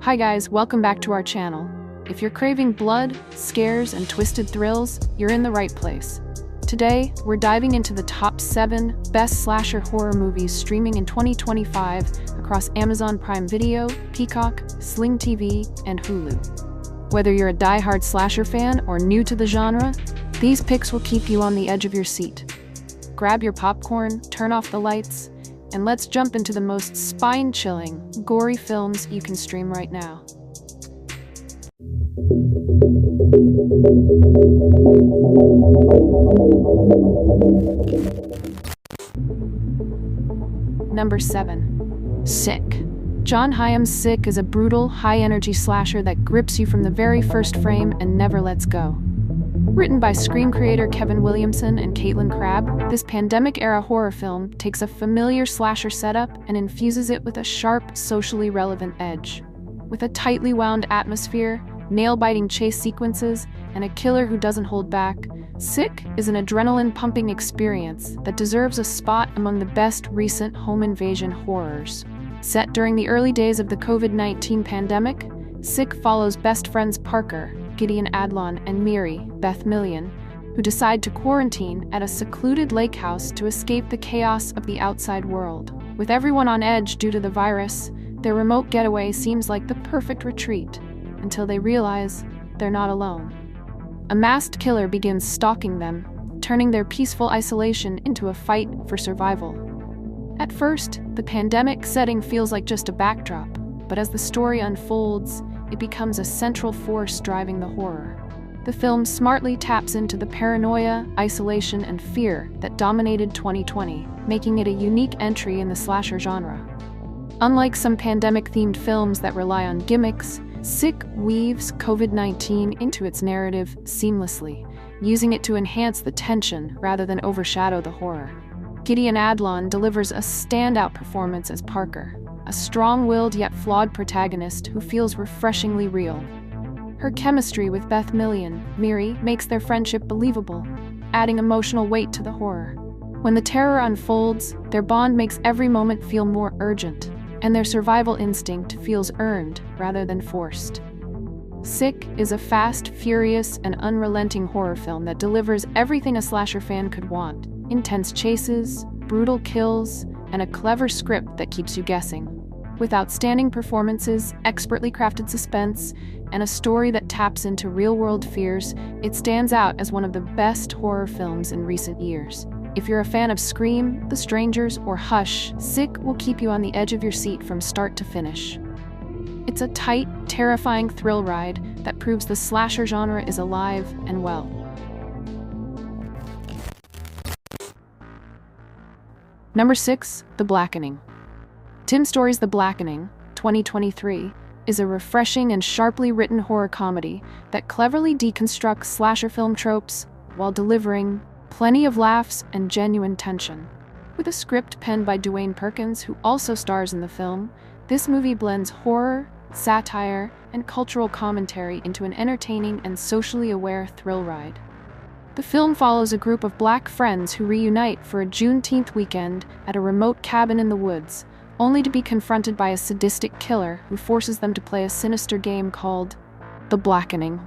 Hi guys, welcome back to our channel. If you're craving blood, scares, and twisted thrills, you're in the right place. Today, we're diving into the top 7 best slasher horror movies streaming in 2025 across Amazon Prime Video, Peacock, Sling TV, and Hulu. Whether you're a die-hard slasher fan or new to the genre, these picks will keep you on the edge of your seat. Grab your popcorn, turn off the lights, and let's jump into the most spine-chilling, gory films you can stream right now. Number 7. Sick. John Hyam's Sick is a brutal, high-energy slasher that grips you from the very first frame and never lets go. Written by Scream creator Kevin Williamson and Caitlin Crabb, this pandemic-era horror film takes a familiar slasher setup and infuses it with a sharp, socially relevant edge. With a tightly wound atmosphere, nail-biting chase sequences, and a killer who doesn't hold back, Sick is an adrenaline-pumping experience that deserves a spot among the best recent home invasion horrors. Set during the early days of the COVID-19 pandemic, Sick follows best friends Parker, Gideon Adlon, and Miri, Beth Million, who decide to quarantine at a secluded lake house to escape the chaos of the outside world. With everyone on edge due to the virus, their remote getaway seems like the perfect retreat, until they realize they're not alone. A masked killer begins stalking them, turning their peaceful isolation into a fight for survival. At first, the pandemic setting feels like just a backdrop, but as the story unfolds, it becomes a central force driving the horror. The film smartly taps into the paranoia, isolation, and fear that dominated 2020, making it a unique entry in the slasher genre. Unlike some pandemic-themed films that rely on gimmicks, Sick weaves COVID-19 into its narrative seamlessly, using it to enhance the tension rather than overshadow the horror. Gideon Adlon delivers a standout performance as Parker, a strong-willed yet flawed protagonist who feels refreshingly real. Her chemistry with Beth Million, Miri, makes their friendship believable, adding emotional weight to the horror. When the terror unfolds, their bond makes every moment feel more urgent, and their survival instinct feels earned rather than forced. Sick is a fast, furious, and unrelenting horror film that delivers everything a slasher fan could want: intense chases, brutal kills, and a clever script that keeps you guessing. With outstanding performances, expertly crafted suspense, and a story that taps into real-world fears, it stands out as one of the best horror films in recent years. If you're a fan of Scream, The Strangers, or Hush, Sick will keep you on the edge of your seat from start to finish. It's a tight, terrifying thrill ride that proves the slasher genre is alive and well. Number 6. The Blackening. Tim Story's The Blackening, 2023, is a refreshing and sharply written horror comedy that cleverly deconstructs slasher film tropes while delivering plenty of laughs and genuine tension. With a script penned by Dwayne Perkins, who also stars in the film, this movie blends horror, satire, and cultural commentary into an entertaining and socially aware thrill ride. The film follows a group of black friends who reunite for a Juneteenth weekend at a remote cabin in the woods, only to be confronted by a sadistic killer who forces them to play a sinister game called The Blackening.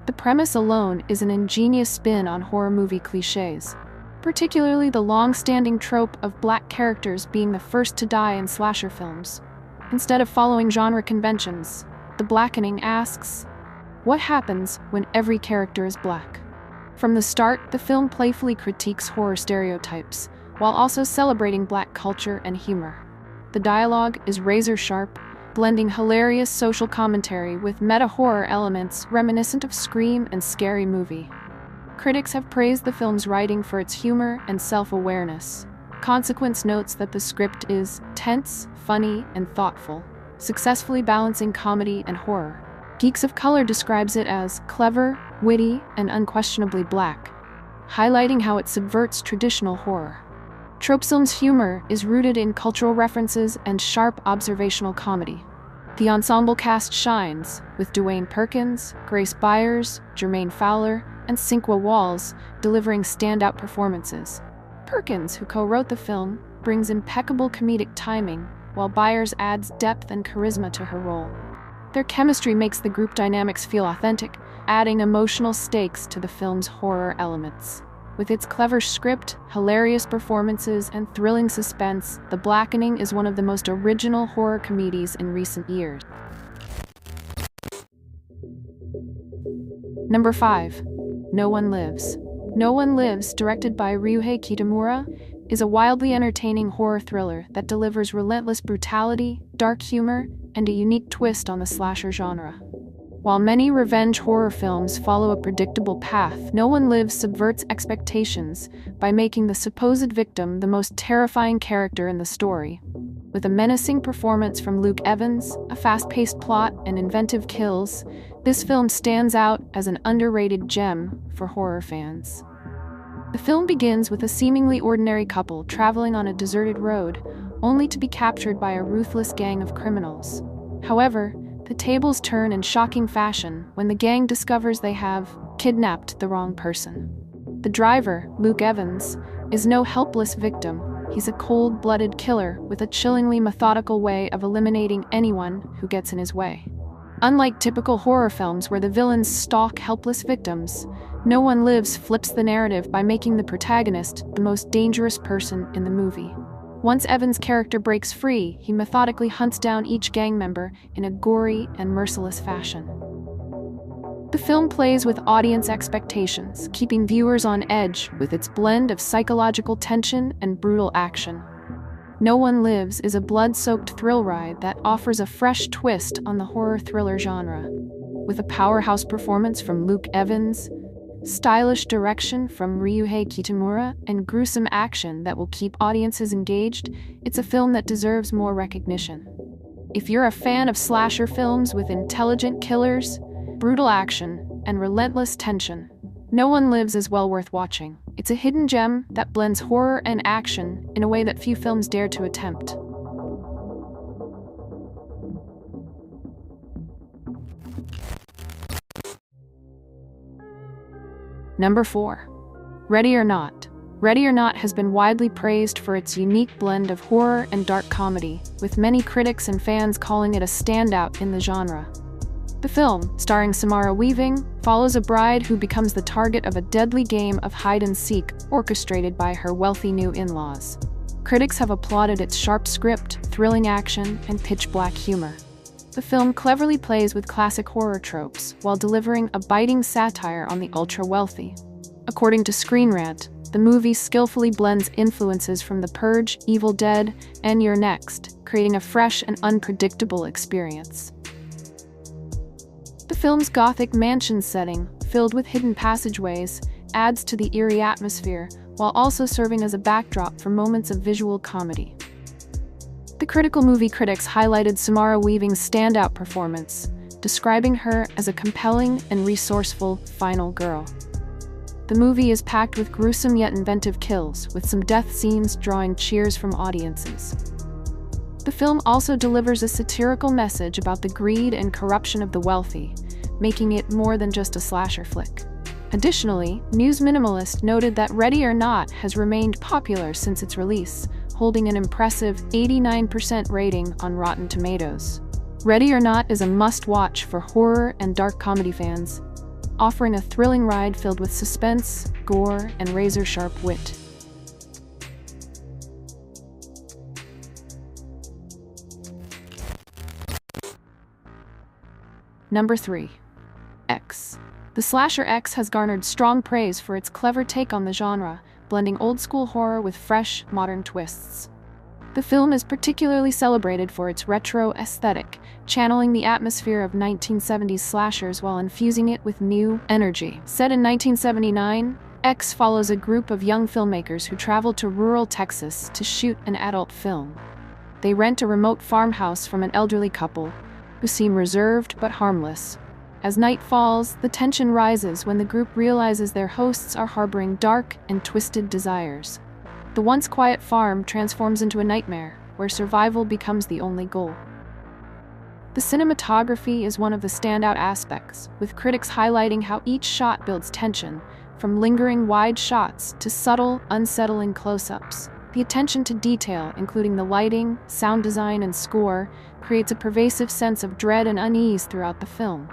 The premise alone is an ingenious spin on horror movie cliches, particularly the long-standing trope of black characters being the first to die in slasher films. Instead of following genre conventions, The Blackening asks, what happens when every character is black? From the start, the film playfully critiques horror stereotypes, while also celebrating black culture and humor. The dialogue is razor-sharp, blending hilarious social commentary with meta-horror elements reminiscent of Scream and Scary Movie. Critics have praised the film's writing for its humor and self-awareness. Consequence notes that the script is tense, funny, and thoughtful, successfully balancing comedy and horror. Geeks of Color describes it as clever, witty, and unquestionably black, highlighting how it subverts traditional horror. Tropefilm's humor is rooted in cultural references and sharp observational comedy. The ensemble cast shines, with Dwayne Perkins, Grace Byers, Jermaine Fowler, and Cinqua Walls delivering standout performances. Perkins, who co-wrote the film, brings impeccable comedic timing, while Byers adds depth and charisma to her role. Their chemistry makes the group dynamics feel authentic, adding emotional stakes to the film's horror elements. With its clever script, hilarious performances, and thrilling suspense, The Blackening is one of the most original horror comedies in recent years. Number 5. No One Lives. No One Lives, directed by Ryuhei Kitamura, is a wildly entertaining horror thriller that delivers relentless brutality, dark humor, and a unique twist on the slasher genre. While many revenge horror films follow a predictable path, No One Lives subverts expectations by making the supposed victim the most terrifying character in the story. With a menacing performance from Luke Evans, a fast-paced plot, and inventive kills, this film stands out as an underrated gem for horror fans. The film begins with a seemingly ordinary couple traveling on a deserted road, only to be captured by a ruthless gang of criminals. However, the tables turn in shocking fashion when the gang discovers they have kidnapped the wrong person. The driver, Luke Evans, is no helpless victim. He's a cold-blooded killer with a chillingly methodical way of eliminating anyone who gets in his way. Unlike typical horror films where the villains stalk helpless victims, No One Lives flips the narrative by making the protagonist the most dangerous person in the movie. Once Evans' character breaks free, he methodically hunts down each gang member in a gory and merciless fashion. The film plays with audience expectations, keeping viewers on edge with its blend of psychological tension and brutal action. No One Lives is a blood-soaked thrill ride that offers a fresh twist on the horror thriller genre. With a powerhouse performance from Luke Evans, stylish direction from Ryuhei Kitamura, and gruesome action that will keep audiences engaged, it's a film that deserves more recognition. If you're a fan of slasher films with intelligent killers, brutal action, and relentless tension, No One Lives is well worth watching. It's a hidden gem that blends horror and action in a way that few films dare to attempt. Number 4. Ready or Not. Ready or Not has been widely praised for its unique blend of horror and dark comedy, with many critics and fans calling it a standout in the genre. The film, starring Samara Weaving, follows a bride who becomes the target of a deadly game of hide-and-seek orchestrated by her wealthy new in-laws. Critics have applauded its sharp script, thrilling action, and pitch-black humor. The film cleverly plays with classic horror tropes while delivering a biting satire on the ultra-wealthy. According to Screen Rant, the movie skillfully blends influences from The Purge, Evil Dead, and You're Next, creating a fresh and unpredictable experience. The film's gothic mansion setting, filled with hidden passageways, adds to the eerie atmosphere, while also serving as a backdrop for moments of visual comedy. The critical movie critics highlighted Samara Weaving's standout performance, describing her as a compelling and resourceful final girl. The movie is packed with gruesome yet inventive kills, with some death scenes drawing cheers from audiences. The film also delivers a satirical message about the greed and corruption of the wealthy, making it more than just a slasher flick. Additionally, News Minimalist noted that Ready or Not has remained popular since its release, holding an impressive 89% rating on Rotten Tomatoes. Ready or Not is a must-watch for horror and dark comedy fans, offering a thrilling ride filled with suspense, gore, and razor-sharp wit. Number 3. X. The slasher X has garnered strong praise for its clever take on the genre, blending old-school horror with fresh, modern twists. The film is particularly celebrated for its retro aesthetic, channeling the atmosphere of 1970s slashers while infusing it with new energy. Set in 1979, X follows a group of young filmmakers who travel to rural Texas to shoot an adult film. They rent a remote farmhouse from an elderly couple, who seem reserved but harmless. As night falls, the tension rises when the group realizes their hosts are harboring dark and twisted desires. The once quiet farm transforms into a nightmare, where survival becomes the only goal. The cinematography is one of the standout aspects, with critics highlighting how each shot builds tension, from lingering wide shots to subtle, unsettling close-ups. The attention to detail, including the lighting, sound design, and score, creates a pervasive sense of dread and unease throughout the film.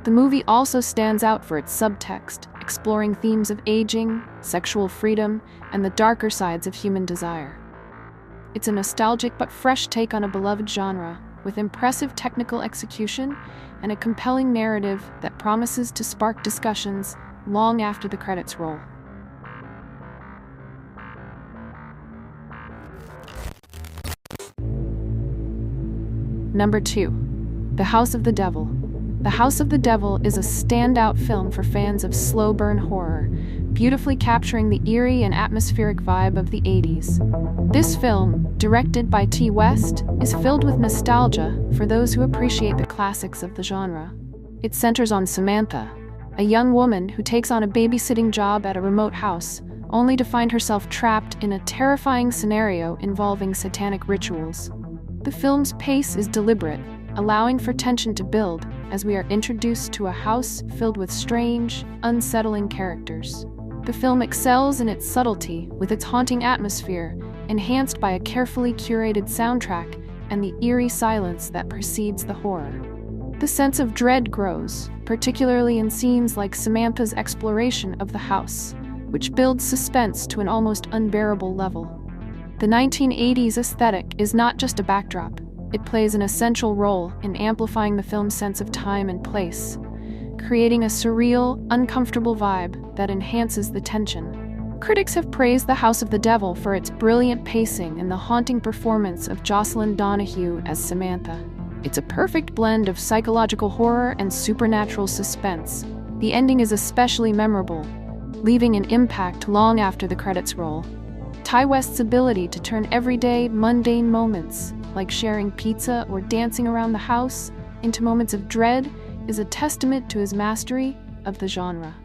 The movie also stands out for its subtext, exploring themes of aging, sexual freedom, and the darker sides of human desire. It's a nostalgic but fresh take on a beloved genre, with impressive technical execution and a compelling narrative that promises to spark discussions long after the credits roll. Number 2. The House of the Devil. The House of the Devil is a standout film for fans of slow burn horror, beautifully capturing the eerie and atmospheric vibe of the 80s. This film, directed by T. West, is filled with nostalgia for those who appreciate the classics of the genre. It centers on Samantha, a young woman who takes on a babysitting job at a remote house, only to find herself trapped in a terrifying scenario involving satanic rituals. The film's pace is deliberate, allowing for tension to build as we are introduced to a house filled with strange, unsettling characters. The film excels in its subtlety, with its haunting atmosphere, enhanced by a carefully curated soundtrack and the eerie silence that precedes the horror. The sense of dread grows, particularly in scenes like Samantha's exploration of the house, which builds suspense to an almost unbearable level. The 1980s aesthetic is not just a backdrop. It plays an essential role in amplifying the film's sense of time and place, creating a surreal, uncomfortable vibe that enhances the tension. Critics have praised The House of the Devil for its brilliant pacing and the haunting performance of Jocelyn Donahue as Samantha. It's a perfect blend of psychological horror and supernatural suspense. The ending is especially memorable, leaving an impact long after the credits roll. Ty West's ability to turn everyday, mundane moments, like sharing pizza or dancing around the house, into moments of dread is a testament to his mastery of the genre.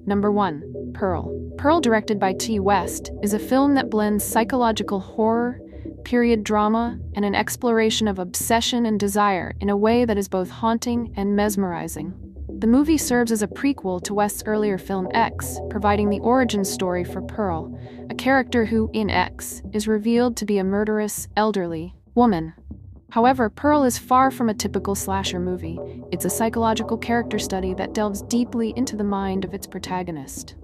Number 1. Pearl. Pearl, directed by T. West, is a film that blends psychological horror, period drama, and an exploration of obsession and desire in a way that is both haunting and mesmerizing. The movie serves as a prequel to West's earlier film X, providing the origin story for Pearl, a character who, in X, is revealed to be a murderous, elderly woman. However, Pearl is far from a typical slasher movie. It's a psychological character study that delves deeply into the mind of its protagonist.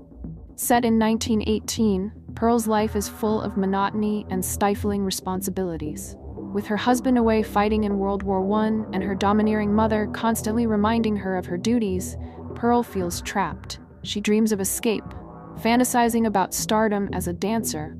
Set in 1918, Pearl's life is full of monotony and stifling responsibilities. With her husband away fighting in World War I and her domineering mother constantly reminding her of her duties, Pearl feels trapped. She dreams of escape, fantasizing about stardom as a dancer,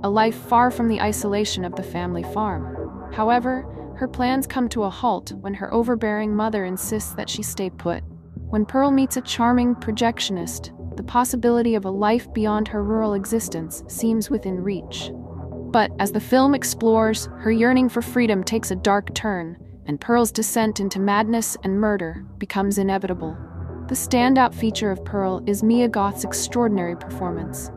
a life far from the isolation of the family farm. However, her plans come to a halt when her overbearing mother insists that she stay put. When Pearl meets a charming projectionist, the possibility of a life beyond her rural existence seems within reach. But as the film explores, her yearning for freedom takes a dark turn, and Pearl's descent into madness and murder becomes inevitable. The standout feature of Pearl is Mia Goth's extraordinary performance.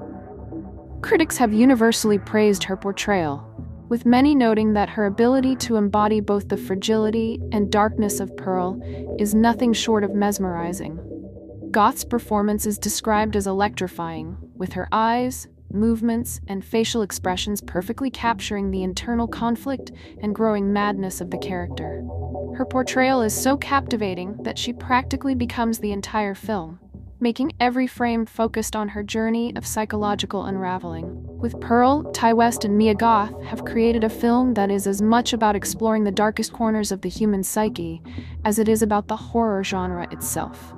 Critics have universally praised her portrayal, with many noting that her ability to embody both the fragility and darkness of Pearl is nothing short of mesmerizing. Goth's performance is described as electrifying, with her eyes, movements, and facial expressions perfectly capturing the internal conflict and growing madness of the character. Her portrayal is so captivating that she practically becomes the entire film, making every frame focused on her journey of psychological unraveling. With Pearl, Ty West and Mia Goth have created a film that is as much about exploring the darkest corners of the human psyche as it is about the horror genre itself.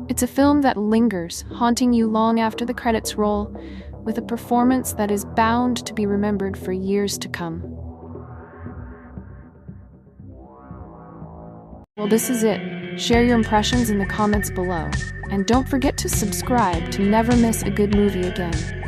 It's a film that lingers, haunting you long after the credits roll, with a performance that is bound to be remembered for years to come. Well, this is it. Share your impressions in the comments below, and don't forget to subscribe to never miss a good movie again.